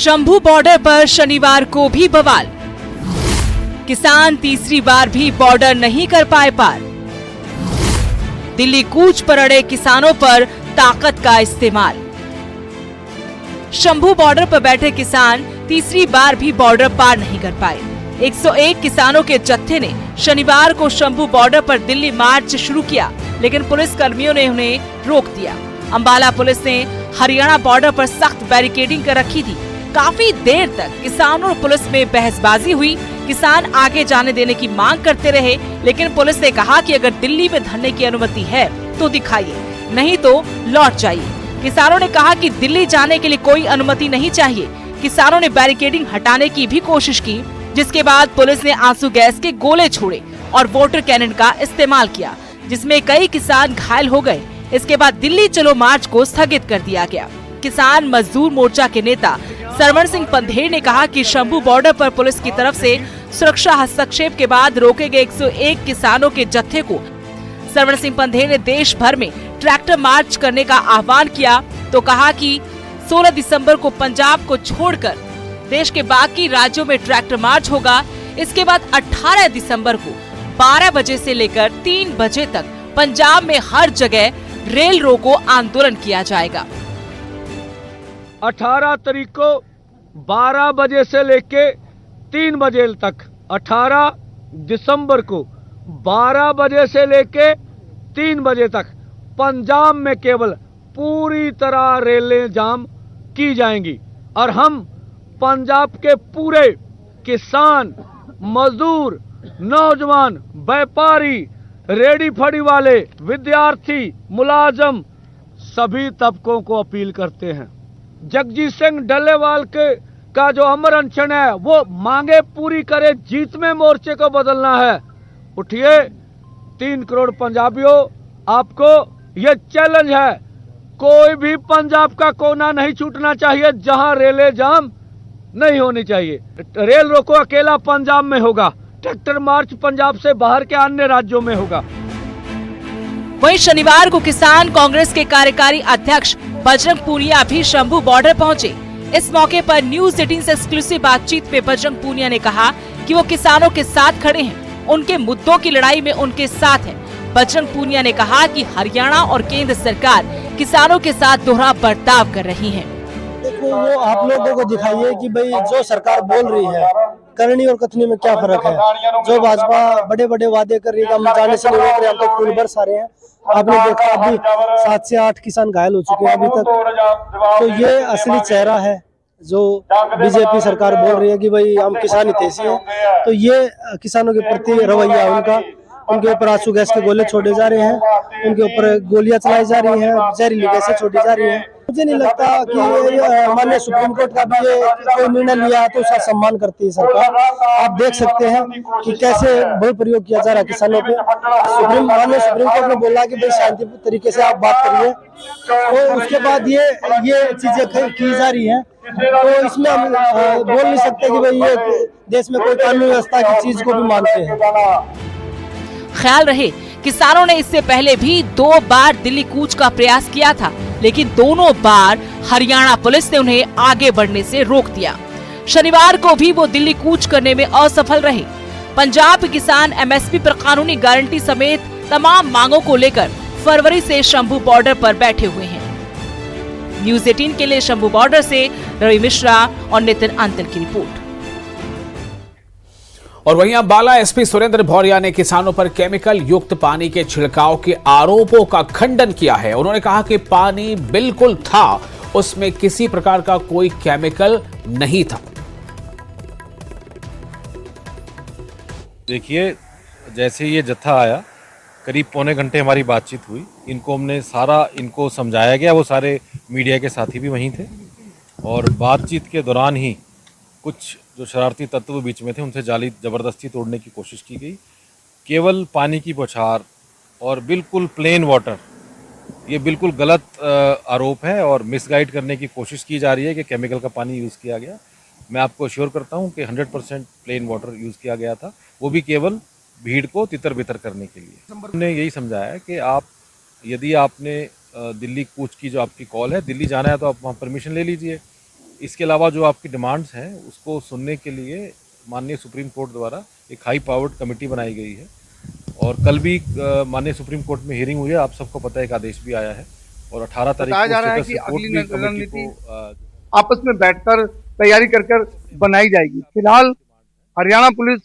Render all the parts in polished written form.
Shambhu border पर शनिवार को भी बवाल। किसान तीसरी बार भी बॉर्डर नहीं कर पाए पार। दिल्ली कूच पर अड़े किसानों पर ताकत का इस्तेमाल। शंभू बॉर्डर पर बैठे किसान तीसरी बार भी बॉर्डर पार नहीं कर पाए। 101 किसानों के जत्थे ने शनिवार को शंभू बॉर्डर पर दिल्ली मार्च शुरू किया, लेकिन पुलिस कर्मियों ने उन्हें रोक दिया। अंबाला पुलिस ने हरियाणा बॉर्डर पर सख्त बैरिकेडिंग कर रखी थी। काफी देर तक किसानों और पुलिस में बहसबाजी हुई। किसान आगे जाने देने की मांग करते रहे, लेकिन पुलिस ने कहा कि अगर दिल्ली में धरने की अनुमति है तो दिखाइए, नहीं तो लौट जाइए। किसानों ने कहा कि दिल्ली जाने के लिए कोई अनुमति नहीं चाहिए। किसानों ने बैरिकेडिंग हटाने की भी कोशिश की, जिसके बाद पुलिस ने आंसू गैस के गोले छोड़े और वाटर कैनन का इस्तेमाल किया, जिसमें कई किसान घायल हो गए। इसके बाद दिल्ली चलो मार्च को स्थगित कर दिया गया। किसान मजदूर मोर्चा के नेता सरवण सिंह पंधेर ने कहा कि शंभू बॉर्डर पर पुलिस की तरफ से सुरक्षा हस्तक्षेप के बाद रोके गए 101 किसानों के जत्थे को सरवण सिंह पंधेर ने देश भर में ट्रैक्टर मार्च करने का आह्वान किया, तो कहा कि 16 दिसंबर को पंजाब को छोड़कर देश के बाकी राज्यों में ट्रैक्टर मार्च होगा। इसके बाद 18 दिसंबर को 12 बजे से लेकर 3 बजे तक पंजाब में हर जगह रेल रोको आंदोलन किया जाएगा। 18 तारीख को 12 बजे से लेके 3 बजे तक, 18 दिसंबर को 12 बजे से लेके 3 बजे तक पंजाब में केवल पूरी तरह रेलें जाम की जाएंगी और हम पंजाब के पूरे किसान, मजदूर, नौजवान, व्यापारी, रेडी फड़ी वाले, विद्यार्थी, मुलाजम सभी तबकों को अपील करते हैं। जगजीत सिंह डल्लेवाल का जो अमर अनशन है वो मांगे पूरी करे, जीत में मोर्चे को बदलना है। उठिए 3 करोड़ पंजाबियों, आपको ये चैलेंज है। कोई भी पंजाब का कोना नहीं छूटना चाहिए जहां रेलें जाम नहीं होनी चाहिए। रेल रोको अकेला पंजाब में होगा, ट्रैक्टर मार्च पंजाब से बाहर के अन्य राज्यों में होगा। वहीं शनिवार को किसान कांग्रेस के कार्यकारी अध्यक्ष बजरंग पूनिया भी शंभू बॉर्डर पहुंचे। इस मौके पर न्यूज 18 से एक्सक्लूसिव बातचीत में बजरंग पूनिया ने कहा कि वो किसानों के साथ खड़े हैं, उनके मुद्दों की लड़ाई में उनके साथ हैं। बजरंग पूनिया ने कहा कि हरियाणा और केंद्र सरकार किसानों के साथ दोहरा बर्ताव कर रही है। देखो, वो आप लोगों को दिखाइए कि भाई जो सरकार बोल रही है करनी और कथनी में क्या फर्क है। जो भाजपा बड़े बड़े वादे कर रही है, हम जाने से नहीं रोक रहे, हम तो खून बरसा रहे हैं। आपने देखा अभी 7 से 8 किसान घायल हो चुके हैं अभी तक। तो ये असली चेहरा है जो बीजेपी सरकार बोल रही है कि भाई हम किसान हितैषी हैं। तो ये किसानों के प्रति रवैया उनका, उनके ऊपर आंसू गैस के गोले छोड़े जा रहे हैं, उनके ऊपर गोलियां चलाई जा रही हैं, जहरीली गैसें छोड़ी जा रही हैं। मुझे नहीं लगता कि माननीय सुप्रीम कोर्ट का भी ये कोई निर्णय लिया तो उसका सम्मान करती है सरकार। आप देख सकते हैं कि कैसे बल प्रयोग किया जा रहा है किसानों पे। माननीय सुप्रीम कोर्ट ने बोला कि भाई शांतिपूर्ण तरीके से आप बात करिए, तो उसके बाद ये चीजें की जा रही हैं। तो इसमें हम बोल नहीं सकते कि भाई ये देश में कोई कानून व्यवस्था की चीज को भी मानते हैं। ख्याल रहे, किसानों ने इससे पहले भी 2 बार दिल्ली कूच का प्रयास किया था, लेकिन दोनों बार हरियाणा पुलिस ने उन्हें आगे बढ़ने से रोक दिया। शनिवार को भी वो दिल्ली कूच करने में असफल रहे। पंजाब किसान एमएसपी पर कानूनी गारंटी समेत तमाम मांगों को लेकर फरवरी से शंभू बॉर्डर पर बैठे हुए हैं। न्यूज 18 के लिए शंभू बॉर्डर से रवि मिश्रा और नितिन अंतल की रिपोर्ट। और वहीं अंबाला एसपी सुरेंद्र भौरिया ने किसानों पर केमिकल युक्त पानी के छिड़काव के आरोपों का खंडन किया है। उन्होंने कहा कि पानी बिल्कुल था, उसमें किसी प्रकार का कोई केमिकल नहीं था। देखिए, जैसे ये जत्था आया, करीब पौने घंटे हमारी बातचीत हुई। इनको समझाया गया, वो सारे मीडिया के साथी भी वहीं थे। और बातचीत के दौरान ही कुछ जो शरारती तत्व बीच में थे उनसे जाली ज़बरदस्ती तोड़ने की कोशिश की गई। केवल पानी की बौछार और बिल्कुल प्लेन वाटर, ये बिल्कुल गलत आरोप है और मिसगाइड करने की कोशिश की जा रही है कि केमिकल का पानी यूज़ किया गया। मैं आपको अश्योर करता हूं कि 100% प्लेन वाटर यूज़ किया गया था, वो भी केवल भीड़ को तितर बितर करने के लिए। हमने यही समझाया कि यदि आपने दिल्ली कूच की जो आपकी कॉल है, दिल्ली जाना है तो आप वहाँ परमिशन ले लीजिए। इसके अलावा जो आपकी डिमांड्स हैं उसको सुनने के लिए माननीय सुप्रीम कोर्ट द्वारा एक हाई पावर्ड कमेटी बनाई गई है और कल भी माननीय सुप्रीम कोर्ट में हियरिंग हुई है। आप सबको पता है एक आदेश भी आया है और 18 तारीख को जा रहा है स्टेटस कि रिपोर्ट अगली भी कमेटी रणनीति को आपस में बैठकर तैयारी कर बनाई जाएगी। फिलहाल हरियाणा पुलिस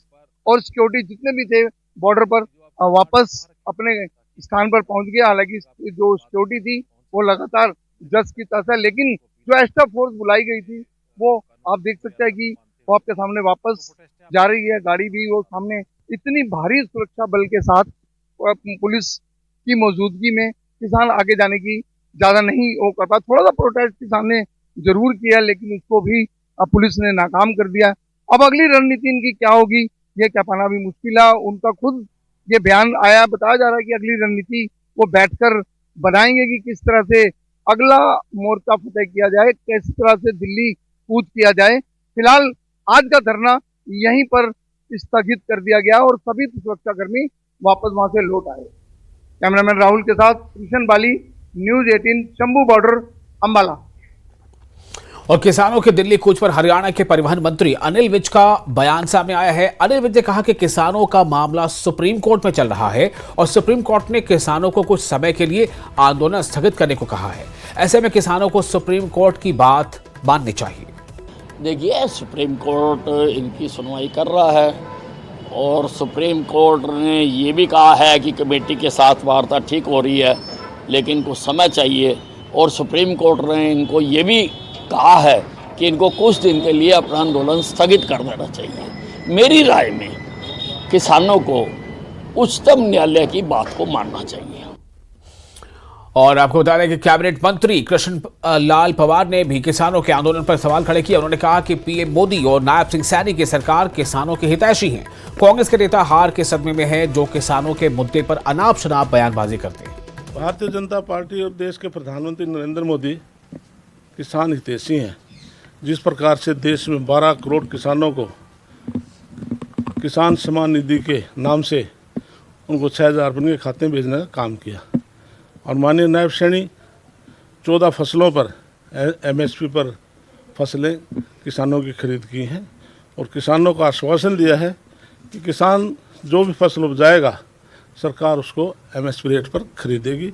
और सिक्योरिटी जितने भी थे बॉर्डर पर वापस अपने स्थान पर पहुंच गए। हालांकि जो सिक्योरिटी थी वो लगातार जस की तस है, लेकिन जो एक्स्ट्रा फोर्स बुलाई गई थी वो आप देख सकते हैं कि वो आपके सामने वापस जा रही है। गाड़ी भी वो सामने इतनी भारी सुरक्षा बल के साथ पुलिस की मौजूदगी में किसान आगे जाने की ज्यादा नहीं वो कर पाया। थोड़ा सा प्रोटेस्ट किसान ने जरूर किया, लेकिन उसको भी अब पुलिस ने नाकाम कर दिया। अब अगली रणनीति इनकी क्या होगी ये क्या पाना भी मुश्किल है। उनका खुद ये बयान आया, बताया जा रहा है कि अगली रणनीति वो बैठकर बनाएंगे कि किस तरह से अगला मोर्चा फतेह किया जाए, किस तरह से दिल्ली कूच किया जाए। फिलहाल आज का धरना यहीं पर स्थगित कर दिया गया और सभी सुरक्षाकर्मी वापस वहां से लौट आए। कैमरामैन राहुल के साथ कृष्ण बाली, न्यूज़ 18, शंभू बॉर्डर, अंबाला। और किसानों के दिल्ली कूच पर हरियाणा के परिवहन मंत्री अनिल विज का बयान सामने आया है। अनिल विज ने कहा कि किसानों का मामला सुप्रीम कोर्ट में चल रहा है और सुप्रीम कोर्ट ने किसानों को कुछ समय के लिए आंदोलन स्थगित करने को कहा है। ऐसे में किसानों को सुप्रीम कोर्ट की बात माननी चाहिए। देखिए, सुप्रीम कोर्ट इनकी सुनवाई कर रहा है और सुप्रीम कोर्ट ने ये भी कहा है कि कमेटी के साथ वार्ता ठीक हो रही है, लेकिन कुछ समय चाहिए। और सुप्रीम कोर्ट ने इनको ये भी कहा है कि इनको कुछ दिन के लिए अपना आंदोलन स्थगित कर देना चाहिए। मेरी राय में किसानों को उच्चतम न्यायालय की बात को मानना चाहिए। और आपको बता दें कि कैबिनेट मंत्री कृष्ण लाल पंवार ने भी किसानों के आंदोलन पर सवाल खड़े किए। उन्होंने कहा कि पीएम मोदी और नायब सिंह सैनी की सरकार किसानों के हितैषी हैं। कांग्रेस के नेता हार के सदमे में हैं जो किसानों के मुद्दे पर अनाप शनाप बयानबाजी करते हैं। भारतीय जनता पार्टी और देश के प्रधानमंत्री नरेंद्र मोदी किसान हितैषी हैं। जिस प्रकार से देश में 12 करोड़ किसानों को किसान सम्मान निधि के नाम से उनको 6,000 रुपये के खाते में भेजने का काम किया और माननीय नायब सैनी 14 फसलों पर MSP पर फसलें किसानों की खरीद की हैं और किसानों को आश्वासन दिया है कि किसान जो भी फसल उपजाएगा सरकार उसको MSP रेट पर खरीदेगी।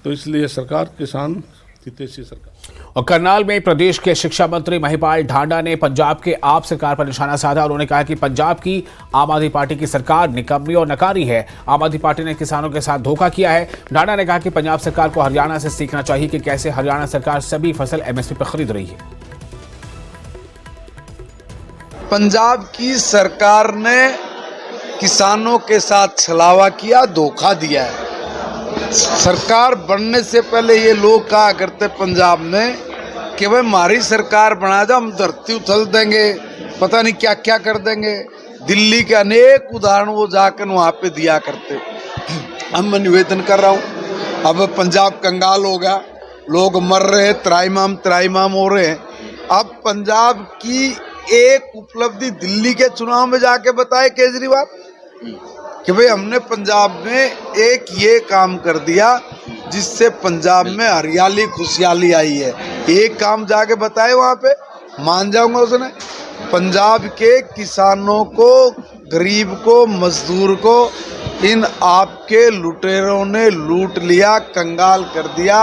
तो इसलिए सरकार किसान हितैषी सरकार। और करनाल में प्रदेश के शिक्षा मंत्री महिपाल ढांडा ने पंजाब के आप सरकार पर निशाना साधा। उन्होंने कहा कि पंजाब की आम आदमी पार्टी की सरकार निकम्मी और नकारी है। आम आदमी पार्टी ने किसानों के साथ धोखा किया है। ढांडा ने कहा कि पंजाब सरकार को हरियाणा से सीखना चाहिए कि कैसे हरियाणा सरकार सभी फसल MSP पर खरीद रही है। पंजाब की सरकार ने किसानों के साथ छलावा किया, धोखा दिया है। सरकार बनने से पहले ये लोग कहा करते पंजाब में कि भाई हमारी सरकार बना दो, हम धरती उछल देंगे, पता नहीं क्या क्या कर देंगे। दिल्ली के अनेक उदाहरण वो जाकर वहाँ पे दिया करते। अब मैं निवेदन कर रहा हूँ, अब पंजाब कंगाल हो गया, लोग मर रहे, त्राईमाम हो रहे हैं। अब पंजाब की एक उपलब्धि दिल्ली के चुनाव में जाके बताए केजरीवाल कि भाई हमने पंजाब में एक ये काम कर दिया जिससे पंजाब में हरियाली खुशहाली आई है। एक काम जाके बताए वहाँ पे, मान जाऊंगा उसने। पंजाब के किसानों को, गरीब को, मजदूर को इन आपके लुटेरों ने लूट लिया, कंगाल कर दिया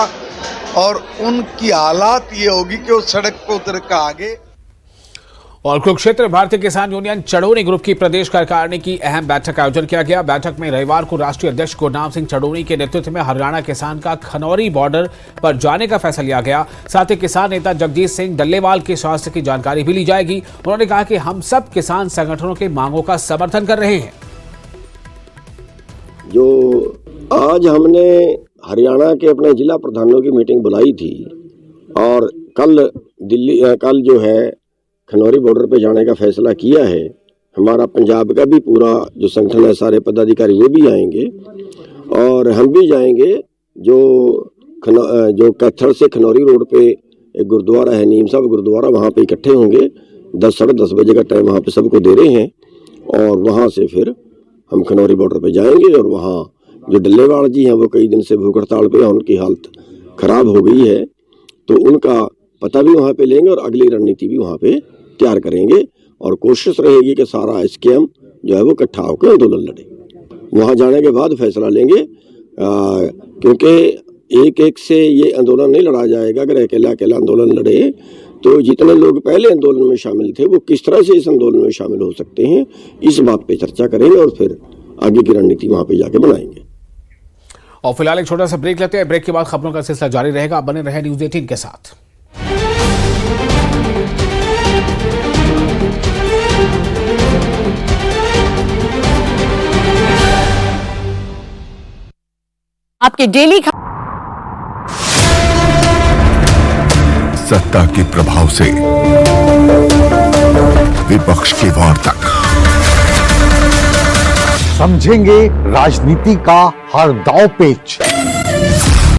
और उनकी हालात ये होगी कि वो सड़क पर उतर के आगे। और कुरुक्षेत्र भारतीय किसान यूनियन चढ़ोनी ग्रुप की प्रदेश कार्यकारिणी की अहम बैठक का आयोजन किया गया। बैठक में रविवार को राष्ट्रीय अध्यक्ष गुरनाम सिंह चढ़ोनी के नेतृत्व में हरियाणा किसान का खनौरी बॉर्डर पर जाने का फैसला लिया गया। साथ ही किसान नेता जगजीत सिंह डल्लेवाल के स्वास्थ्य की जानकारी भी ली जाएगी। उन्होंने कहा कि हम सब किसान संगठनों की मांगों का समर्थन कर रहे हैं। जो आज हमने हरियाणा के अपने जिला प्रधानों की मीटिंग बुलाई थी और कल जो है खनौरी बॉर्डर पे जाने का फैसला किया है। हमारा पंजाब का भी पूरा जो संगठन है, सारे पदाधिकारी वो भी आएंगे और हम भी जाएंगे। जो कैथल से खनौरी रोड पे एक गुरुद्वारा है, नीम साहब गुरुद्वारा, वहाँ पे इकट्ठे होंगे। 10-10:30 बजे का टाइम वहाँ पे सबको दे रहे हैं और वहाँ से फिर हम खनौरी बॉर्डर पे जाएंगे। और वहाँ जो डल्लेवाल जी हैं वो कई दिन से भूख हड़ताल पे, उनकी हालत खराब हो गई है, तो उनका पता भी वहाँ पे लेंगे और अगली रणनीति भी वहाँ पे तैयार करेंगे और कोशिश रहेगी कि सारा एसकेएम जो है वो इकट्ठा होकर आंदोलन लड़े। वहाँ जाने के बाद फैसला लेंगे, क्योंकि एक एक से ये आंदोलन नहीं लड़ा जाएगा। अगर अकेला अकेला आंदोलन लड़े तो जितने लोग पहले आंदोलन में शामिल थे वो किस तरह से इस आंदोलन में शामिल हो सकते हैं, इस बात पे चर्चा करेंगे और फिर आगे की रणनीति वहाँ पे जाके बनाएंगे। और फिलहाल एक छोटा सा ब्रेक लेते हैं। ब्रेक के बाद खबरों का सिलसिला जारी रहेगा। आप बने रहे न्यूज़ 18 के साथ। आपके डेली सत्ता के प्रभाव से विपक्ष के वार तक समझेंगे राजनीति का हर दांव पेच।